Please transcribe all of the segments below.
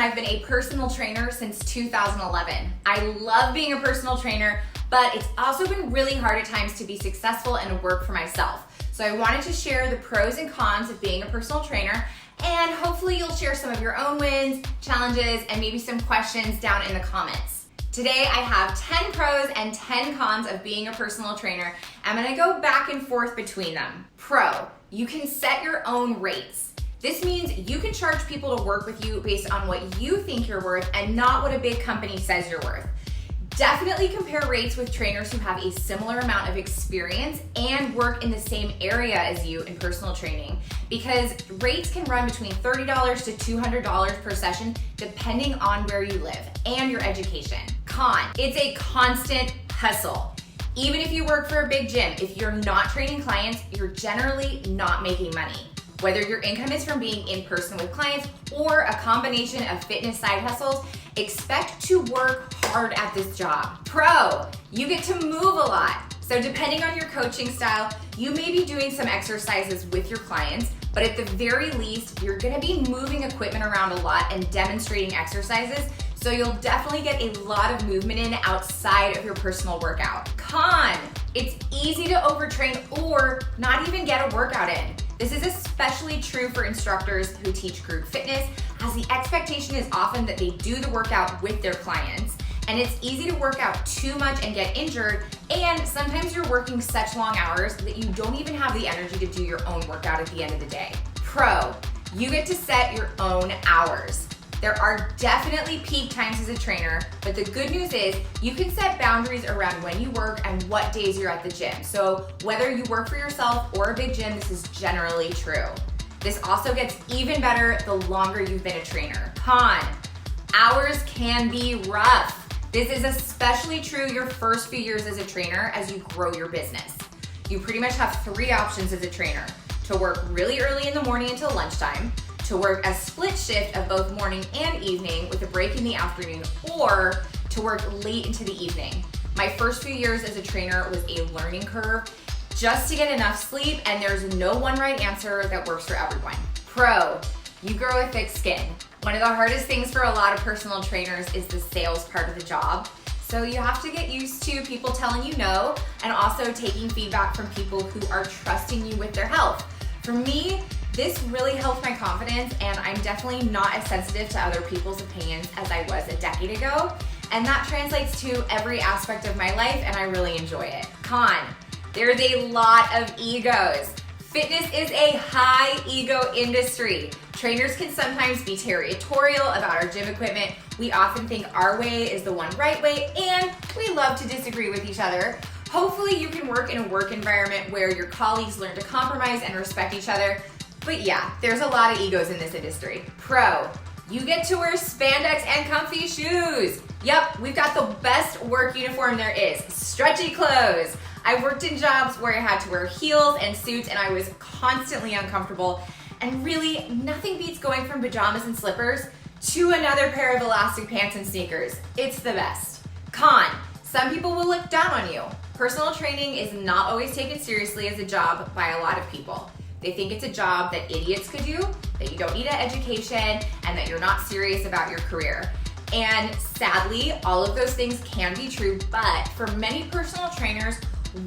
I've been a personal trainer since 2011. I love being a personal trainer, but it's also been really hard at times to be successful and work for myself. So I wanted to share the pros and cons of being a personal trainer, and hopefully you'll share some of your own wins, challenges, and maybe some questions down in the comments. Today I have 10 pros and 10 cons of being a personal trainer. I'm gonna go back and forth between them. Pro, you can set your own rates. This means you can charge people to work with you based on what you think you're worth and not what a big company says you're worth. Definitely compare rates with trainers who have a similar amount of experience and work in the same area as you in personal training, because rates can run between $30 to $200 per session depending on where you live and your education. Con, it's a constant hustle. Even if you work for a big gym, if you're not training clients, you're generally not making money. Whether your income is from being in person with clients or a combination of fitness side hustles, expect to work hard at this job. Pro, you get to move a lot. So depending on your coaching style, you may be doing some exercises with your clients, but at the very least, you're gonna be moving equipment around a lot and demonstrating exercises, so you'll definitely get a lot of movement in outside of your personal workout. Con, it's easy to overtrain or not even get a workout in. This is especially true for instructors who teach group fitness, as the expectation is often that they do the workout with their clients, and it's easy to work out too much and get injured, and sometimes you're working such long hours that you don't even have the energy to do your own workout at the end of the day. Pro, you get to set your own hours. There are definitely peak times as a trainer, but the good news is you can set boundaries around when you work and what days you're at the gym. So whether you work for yourself or a big gym, this is generally true. This also gets even better the longer you've been a trainer. Con, hours can be rough. This is especially true your first few years as a trainer as you grow your business. You pretty much have 3 options as a trainer: to work really early in the morning until lunchtime, to work a split shift of both morning and evening with a break in the afternoon, or to work late into the evening. My first few years as a trainer was a learning curve just to get enough sleep, and there's no one right answer that works for everyone. Pro, you grow a thick skin. One of the hardest things for a lot of personal trainers is the sales part of the job. So you have to get used to people telling you no, and also taking feedback from people who are trusting you with their health. For me, this really helped my confidence, and I'm definitely not as sensitive to other people's opinions as I was a decade ago. And that translates to every aspect of my life, and I really enjoy it. Con, there's a lot of egos. Fitness is a high ego industry. Trainers can sometimes be territorial about our gym equipment. We often think our way is the one right way, and we love to disagree with each other. Hopefully you can work in a work environment where your colleagues learn to compromise and respect each other. But yeah, there's a lot of egos in this industry. Pro, you get to wear spandex and comfy shoes. Yep, we've got the best work uniform there is, stretchy clothes. I worked in jobs where I had to wear heels and suits, and I was constantly uncomfortable. And really, nothing beats going from pajamas and slippers to another pair of elastic pants and sneakers. It's the best. Con, some people will look down on you. Personal training is not always taken seriously as a job by a lot of people. They think it's a job that idiots could do, that you don't need an education, and that you're not serious about your career. And sadly, all of those things can be true, but for many personal trainers,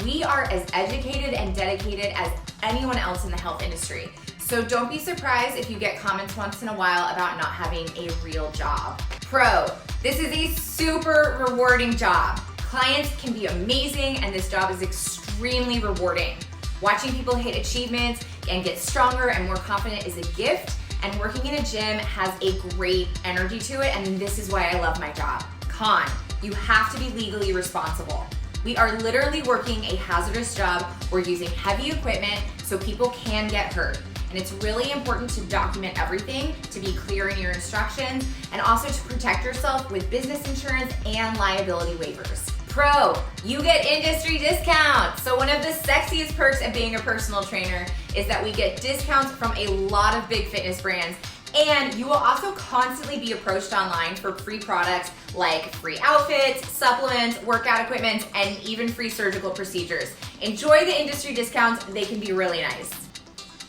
we are as educated and dedicated as anyone else in the health industry. So don't be surprised if you get comments once in a while about not having a real job. Pro, this is a super rewarding job. Clients can be amazing, and this job is extremely rewarding. Watching people hit achievements and get stronger and more confident is a gift, and working in a gym has a great energy to it, and this is why I love my job. Con, you have to be legally responsible. We are literally working a hazardous job. We're using heavy equipment, so people can get hurt. And it's really important to document everything, to be clear in your instructions, and also to protect yourself with business insurance and liability waivers. Pro, you get industry discounts. So one of the sexiest perks of being a personal trainer is that we get discounts from a lot of big fitness brands, and you will also constantly be approached online for free products like free outfits, supplements, workout equipment, and even free surgical procedures. Enjoy the industry discounts, they can be really nice.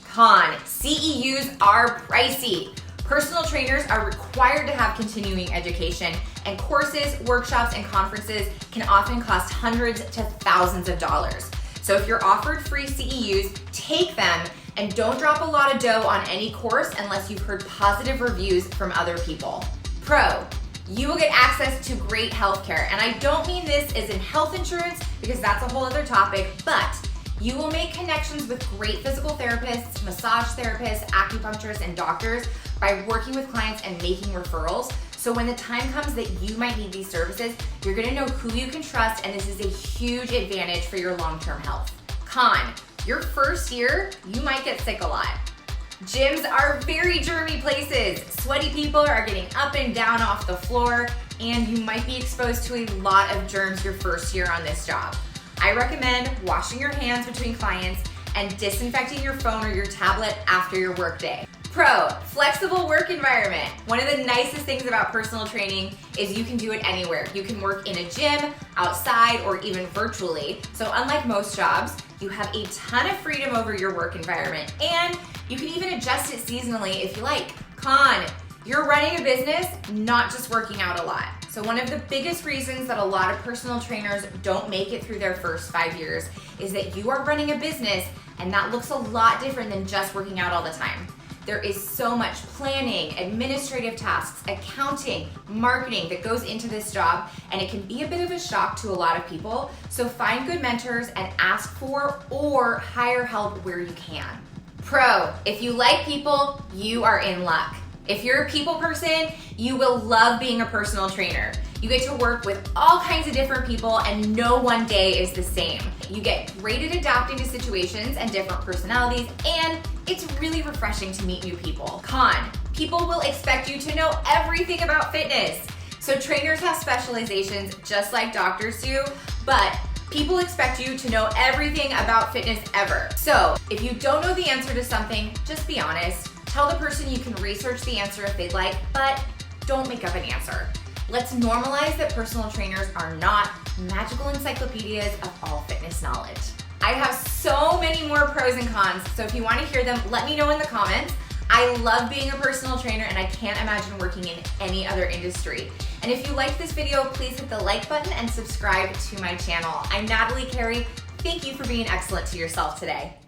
Con, CEUs are pricey. Personal trainers are required to have continuing education, and courses, workshops, and conferences can often cost hundreds to thousands of dollars. So if you're offered free CEUs, take them and don't drop a lot of dough on any course unless you've heard positive reviews from other people. Pro, you will get access to great healthcare. And I don't mean this as in health insurance because that's a whole other topic, but you will make connections with great physical therapists, massage therapists, acupuncturists, and doctors by working with clients and making referrals. So when the time comes that you might need these services, you're gonna know who you can trust, and this is a huge advantage for your long-term health. Con, your first year, you might get sick a lot. Gyms are very germy places. Sweaty people are getting up and down off the floor, and you might be exposed to a lot of germs your first year on this job. I recommend washing your hands between clients and disinfecting your phone or your tablet after your workday. Pro, flexible work environment. One of the nicest things about personal training is you can do it anywhere. You can work in a gym, outside, or even virtually. So unlike most jobs, you have a ton of freedom over your work environment, and you can even adjust it seasonally if you like. Con, you're running a business, not just working out a lot. So one of the biggest reasons that a lot of personal trainers don't make it through their first 5 years is that you are running a business, and that looks a lot different than just working out all the time. There is so much planning, administrative tasks, accounting, marketing that goes into this job, and it can be a bit of a shock to a lot of people. So find good mentors and ask for or hire help where you can. Pro, if you like people, you are in luck. If you're a people person, you will love being a personal trainer. You get to work with all kinds of different people, and no one day is the same. You get great at adapting to situations and different personalities, and it's really refreshing to meet new people. Con, people will expect you to know everything about fitness. So trainers have specializations just like doctors do, but people expect you to know everything about fitness ever. So if you don't know the answer to something, just be honest. Tell the person you can research the answer if they'd like, but don't make up an answer. Let's normalize that personal trainers are not magical encyclopedias of all fitness knowledge. I have so many more pros and cons, so if you want to hear them, let me know in the comments. I love being a personal trainer, and I can't imagine working in any other industry. And if you liked this video, please hit the like button and subscribe to my channel. I'm Natalie Carey. Thank you for being excellent to yourself today.